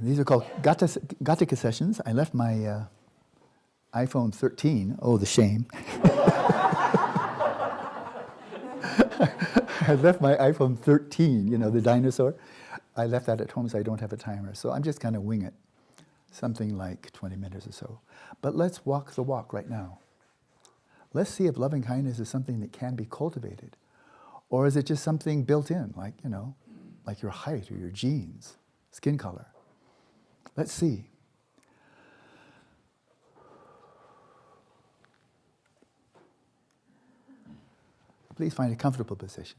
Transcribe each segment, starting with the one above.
These are called Gattaca sessions. I left my iPhone 13. Oh, the shame. I left my iPhone 13, you know, the dinosaur. I left that at home, so I don't have a timer. So I'm just going to wing it, something like 20 minutes or so. But let's walk the walk right now. Let's see if loving kindness is something that can be cultivated. Or is it just something built in, like, you know, like your height or your genes, skin color? Let's see. Please find a comfortable position.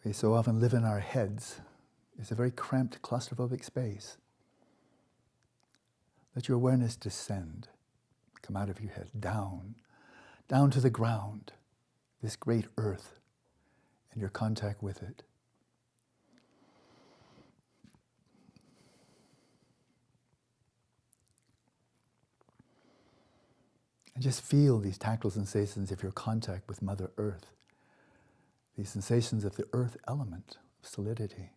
We so often live in our heads. It's a very cramped, claustrophobic space. Let your awareness descend, come out of your head, down to the ground, this great earth, and your contact with it. And just feel these tactile sensations of your contact with Mother Earth, these sensations of the earth element, of solidity.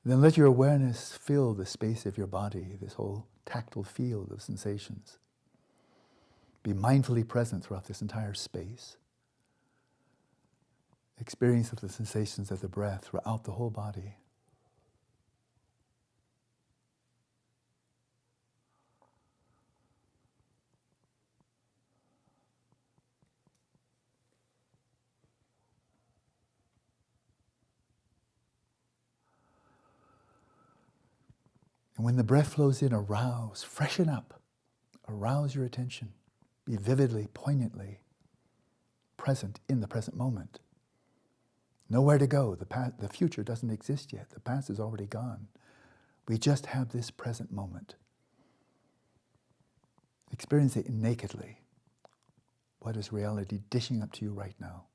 Then let your awareness fill the space of your body, this whole tactile field of sensations. Be mindfully present throughout this entire space. Experience of the sensations of the breath throughout the whole body. And when the breath flows in, arouse, freshen up, arouse your attention. Be vividly, poignantly present in the present moment. Nowhere to go. The future doesn't exist yet. The past is already gone. We just have this present moment. Experience it nakedly. What is reality dishing up to you right now?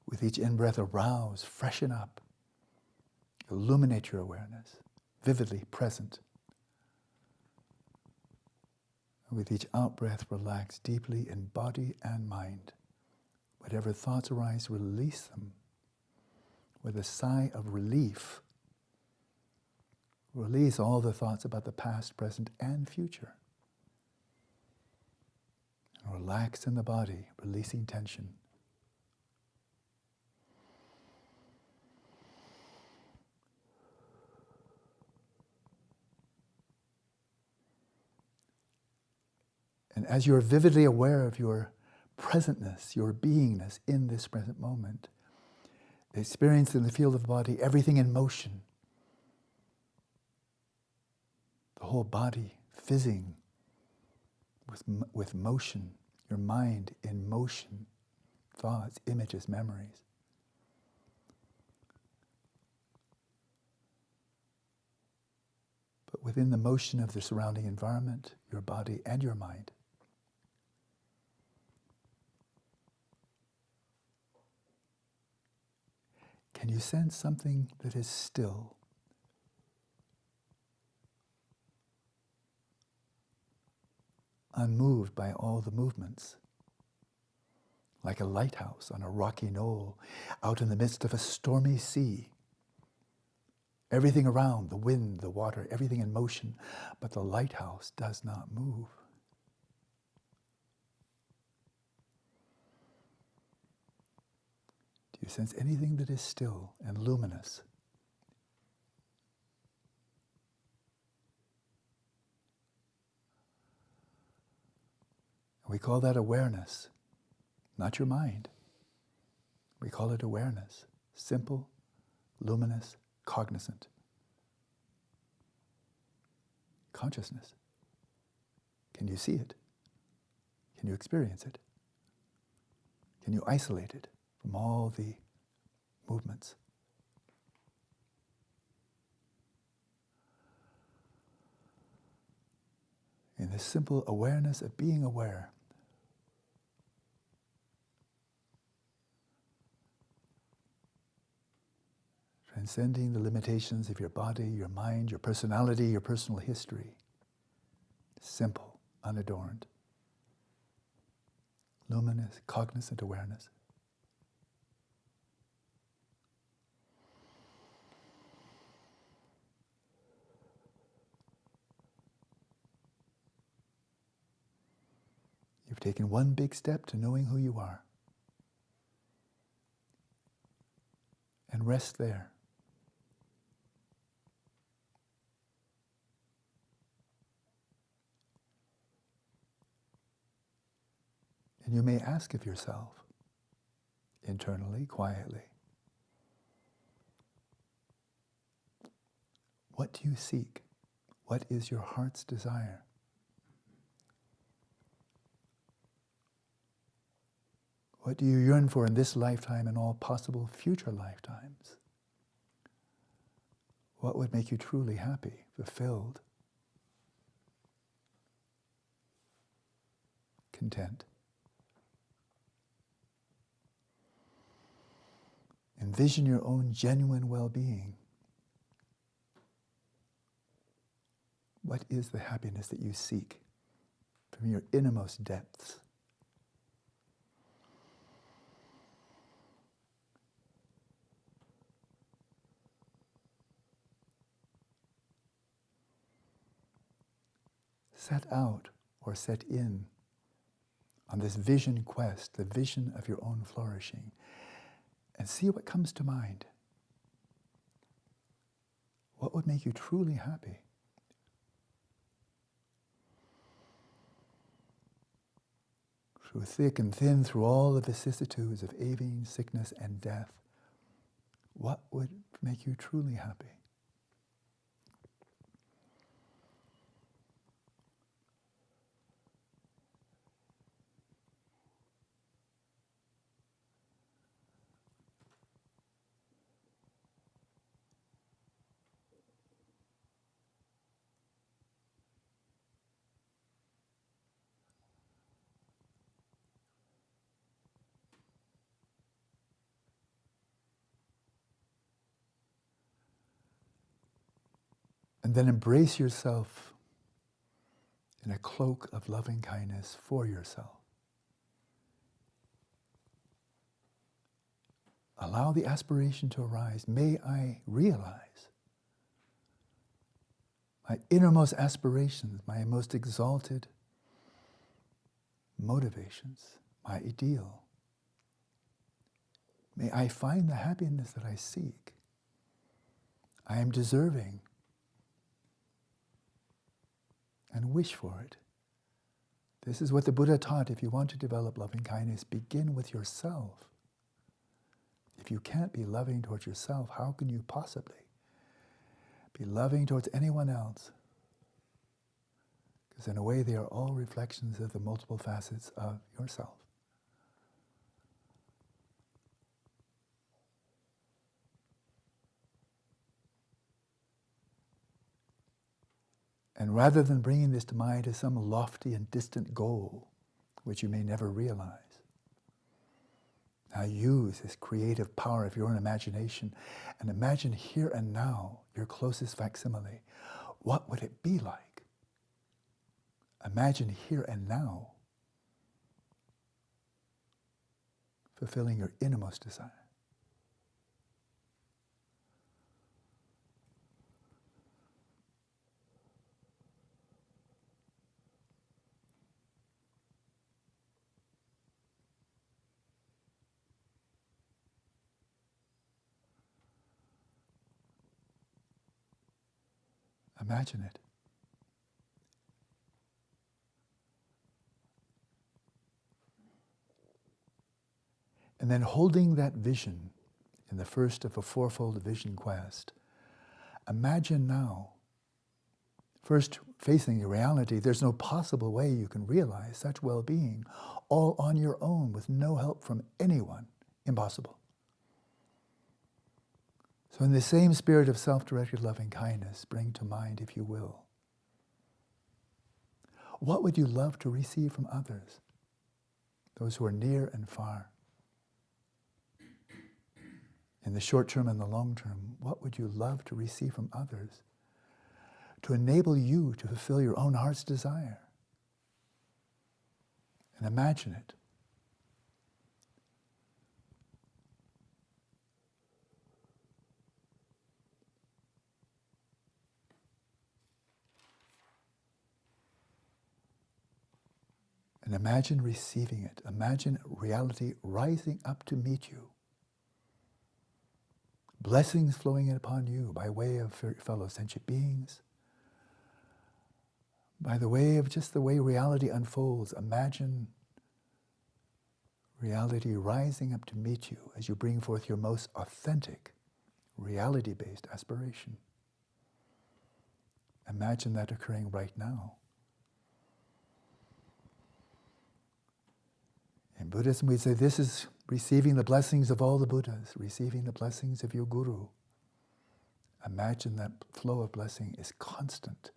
With each in-breath, arouse, freshen up, illuminate your awareness, vividly present. With each out-breath, relax deeply in body and mind. Whatever thoughts arise, release them with a sigh of relief. Release all the thoughts about the past, present, and future. And relax in the body, releasing tension. And as you're vividly aware of your presentness, your beingness in this present moment, experience in the field of the body everything in motion. The whole body fizzing with motion, your mind in motion, thoughts, images, memories. But within the motion of the surrounding environment, your body and your mind, can you sense something that is still? Unmoved by all the movements, like a lighthouse on a rocky knoll, out in the midst of a stormy sea. Everything around, the wind, the water, everything in motion, but the lighthouse does not move. Do you sense anything that is still and luminous? We call that awareness, not your mind. We call it awareness, simple, luminous, cognizant. consciousness. Can you see it? Can you experience it? Can you isolate it from all the movements? In this simple awareness of being aware, transcending the limitations of your body, your mind, your personality, your personal history. Simple, unadorned, luminous, cognizant awareness. You've taken one big step to knowing who you are. And rest there. And you may ask of yourself, internally, quietly, what do you seek? What is your heart's desire? What do you yearn for in this lifetime and all possible future lifetimes? What would make you truly happy, fulfilled, content? Envision your own genuine well-being. What is the happiness that you seek from your innermost depths? Set out or set in on this vision quest, the vision of your own flourishing, and see what comes to mind. What would make you truly happy? Through thick and thin, through all the vicissitudes of aging, sickness, and death, what would make you truly happy? And then embrace yourself in a cloak of loving kindness for yourself. Allow the aspiration to arise. May I realize my innermost aspirations, my most exalted motivations, my ideal. May I find the happiness that I seek. I am deserving and wish for it. This is what the Buddha taught. If you want to develop loving kindness, begin with yourself. If you can't be loving towards yourself, how can you possibly be loving towards anyone else? Because in a way, they are all reflections of the multiple facets of yourself. And rather than bringing this to mind as some lofty and distant goal, which you may never realize, now use this creative power of your own imagination and imagine here and now your closest facsimile. What would it be like? Imagine here and now fulfilling your innermost desire. Imagine it. And then holding that vision in the first of a fourfold vision quest, imagine now First, facing your reality, there's no possible way you can realize such well-being all on your own with no help from anyone. Impossible. So in the same spirit of self-directed loving kindness, bring to mind, if you will, what would you love to receive from others, those who are near and far? In the short term and the long term, what would you love to receive from others to enable you to fulfill your own heart's desire? And imagine it. And imagine receiving it. Imagine reality rising up to meet you. Blessings flowing in upon you by way of fellow sentient beings, by the way of just the way reality unfolds. Imagine reality rising up to meet you as you bring forth your most authentic, reality-based aspiration. Imagine that occurring right now. In Buddhism, we say this is receiving the blessings of all the Buddhas, receiving the blessings of your Guru. Imagine that flow of blessing is constant,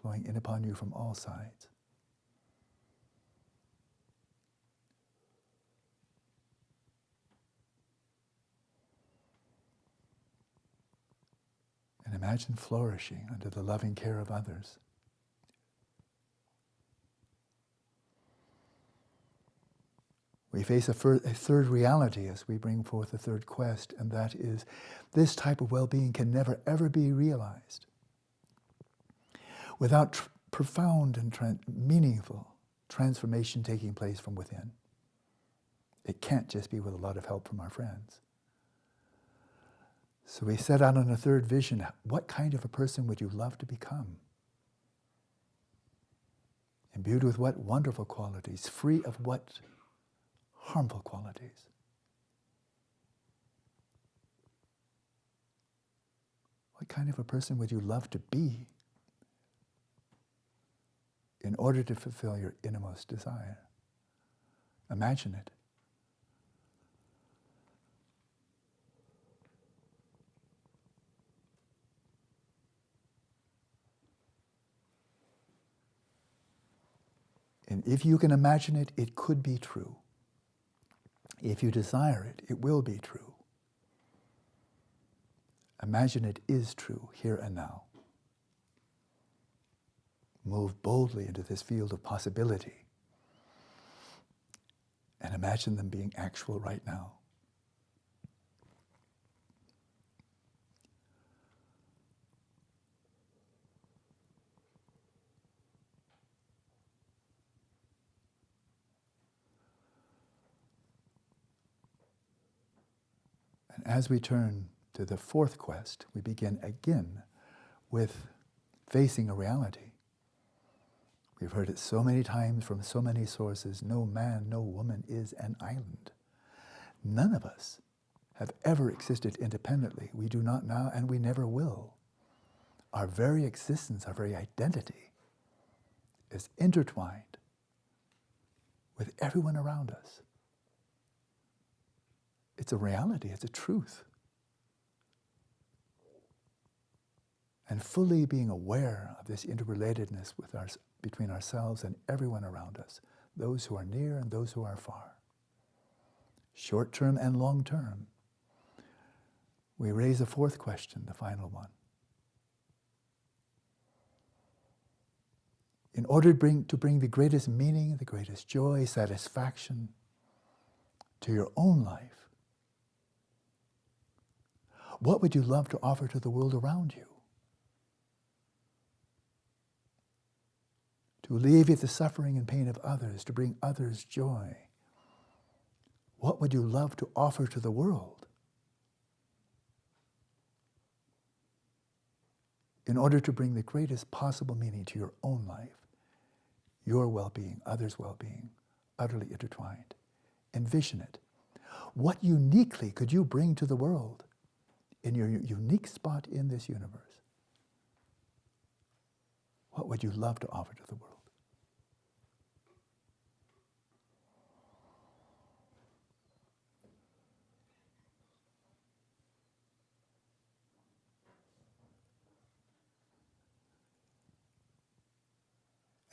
flowing in upon you from all sides. And imagine flourishing under the loving care of others. We face a third reality as we bring forth a third quest, and that is this type of well-being can never ever be realized without profound and meaningful transformation taking place from within. It can't just be with a lot of help from our friends. So we set out on a third vision. What kind of a person would you love to become? Imbued with what wonderful qualities? Free of what harmful qualities? What kind of a person would you love to be in order to fulfill your innermost desire? Imagine it. And if you can imagine it, it could be true. If you desire it, it will be true. Imagine it is true here and now. Move boldly into this field of possibility and imagine them being actual right now. And as we turn to the fourth quest, we begin again with facing a reality. We've heard it so many times from so many sources. No man, no woman is an island. None of us have ever existed independently. We do not now, and we never will. Our very existence, our very identity is intertwined with everyone around us. It's a reality, it's a truth. And fully being aware of this interrelatedness between ourselves and everyone around us, those who are near and those who are far, short term and long term, we raise a fourth question, the final one. In order to bring the greatest meaning, the greatest joy, satisfaction to your own life, what would you love to offer to the world around you? To alleviate the suffering and pain of others, to bring others joy. What would you love to offer to the world in order to bring the greatest possible meaning to your own life, your well-being, others' well-being, utterly intertwined? Envision it. What uniquely could you bring to the world in your unique spot in this universe? What would you love to offer to the world?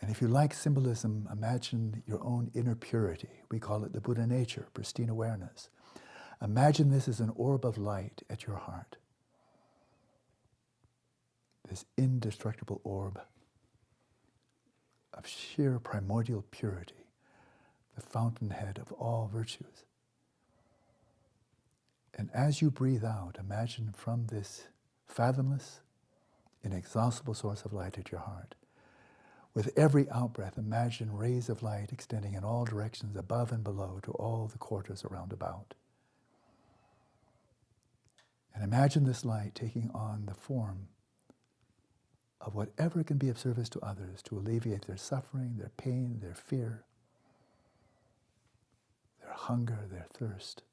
And if you like symbolism, imagine your own inner purity. We call it the Buddha nature, pristine awareness. Imagine this as an orb of light at your heart. This indestructible orb of sheer primordial purity, the fountainhead of all virtues. And as you breathe out, imagine from this fathomless, inexhaustible source of light at your heart, with every out-breath, imagine rays of light extending in all directions above and below to all the quarters around about. And imagine this light taking on the form of whatever can be of service to others to alleviate their suffering, their pain, their fear, their hunger, their thirst,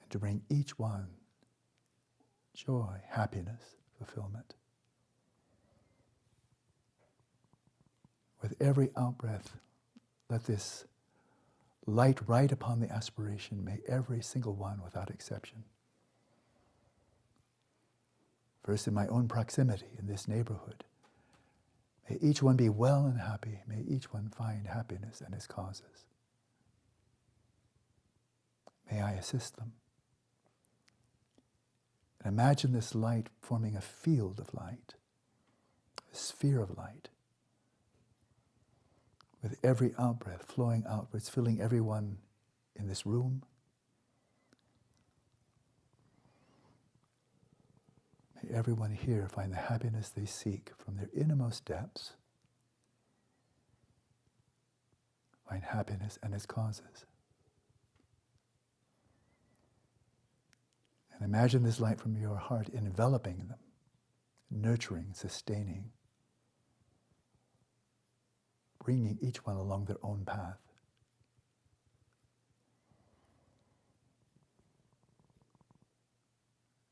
and to bring each one joy, happiness, fulfillment. With every out-breath, let this light right upon the aspiration, may every single one without exception. First in my own proximity, in this neighborhood, may each one be well and happy. May each one find happiness and its causes. May I assist them. And imagine this light forming a field of light, a sphere of light, with every out-breath flowing outwards, filling everyone in this room. May everyone here find the happiness they seek from their innermost depths. Find happiness and its causes. And imagine this light from your heart enveloping them, nurturing, sustaining, bringing each one along their own path.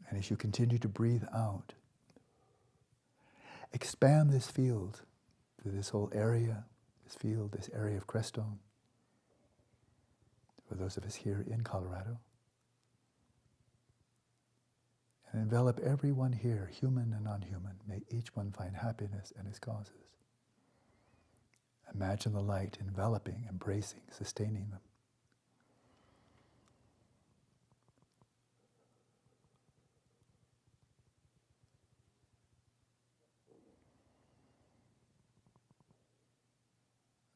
And as you continue to breathe out, expand this field to this whole area, this field, this area of Crestone, for those of us here in Colorado. And envelop everyone here, human and non-human. May each one find happiness and its causes. Imagine the light enveloping, embracing, sustaining them.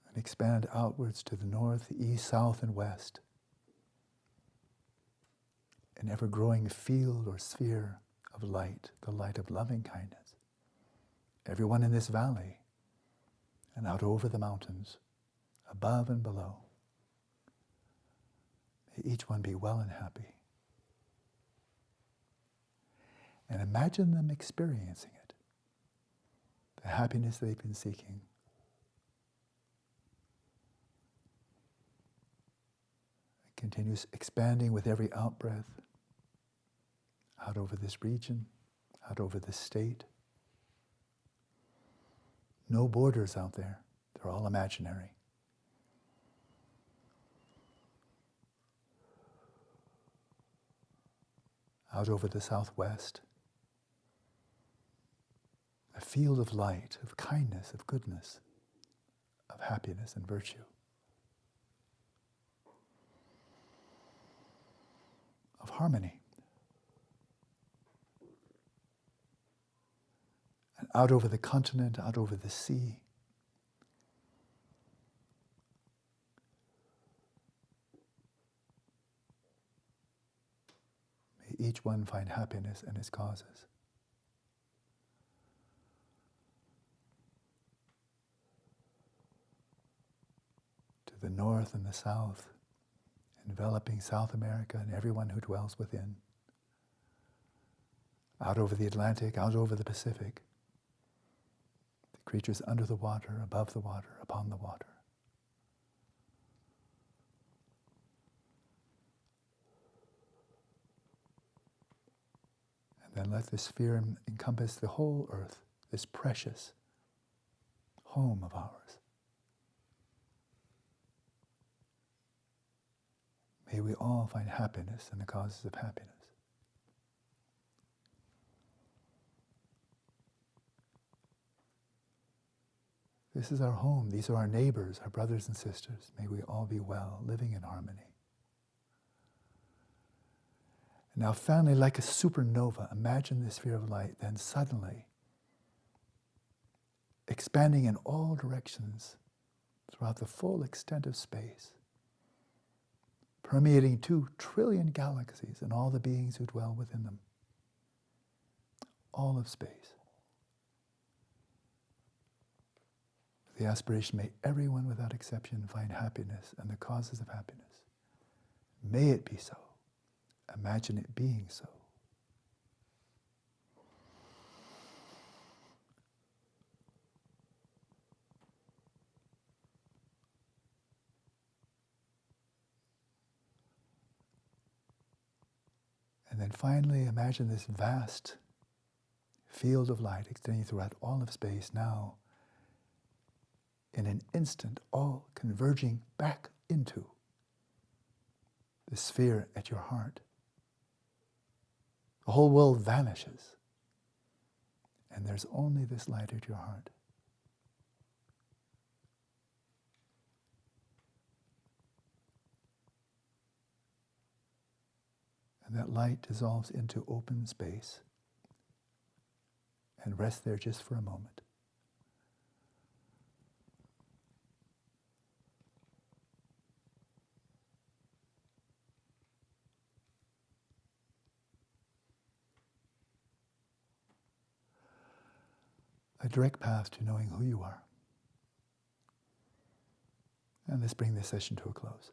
And expand outwards to the north, the east, south, and west. An ever-growing field or sphere of light, the light of loving kindness. Everyone in this valley, and out over the mountains, above and below. May each one be well and happy. And imagine them experiencing it, the happiness they've been seeking. It continues expanding with every out-breath, out over this region, out over this state. No borders out there. They're all imaginary. Out over the southwest, a field of light, of kindness, of goodness, of happiness and virtue. Of harmony. And out over the continent, out over the sea. May each one find happiness and its causes. To the north and the south, enveloping South America and everyone who dwells within. Out over the Atlantic, out over the Pacific. The creatures under the water, above the water, upon the water. And then let this sphere encompass the whole earth. this precious home of ours. May we all find happiness in the causes of happiness. This is our home. These are our neighbors, our brothers and sisters. May we all be well, living in harmony. And now finally, like a supernova, imagine this sphere of light, then suddenly expanding in all directions throughout the full extent of space, permeating 2 trillion galaxies and all the beings who dwell within them. All of space. The aspiration, may everyone without exception find happiness and the causes of happiness. May it be so. Imagine it being so. And then finally, imagine this vast field of light extending throughout all of space now, in an instant, all converging back into the sphere at your heart. The whole world vanishes, and there's only this light at your heart. And that light dissolves into open space and rests there just for a moment. A direct path to knowing who you are. And let's bring this session to a close.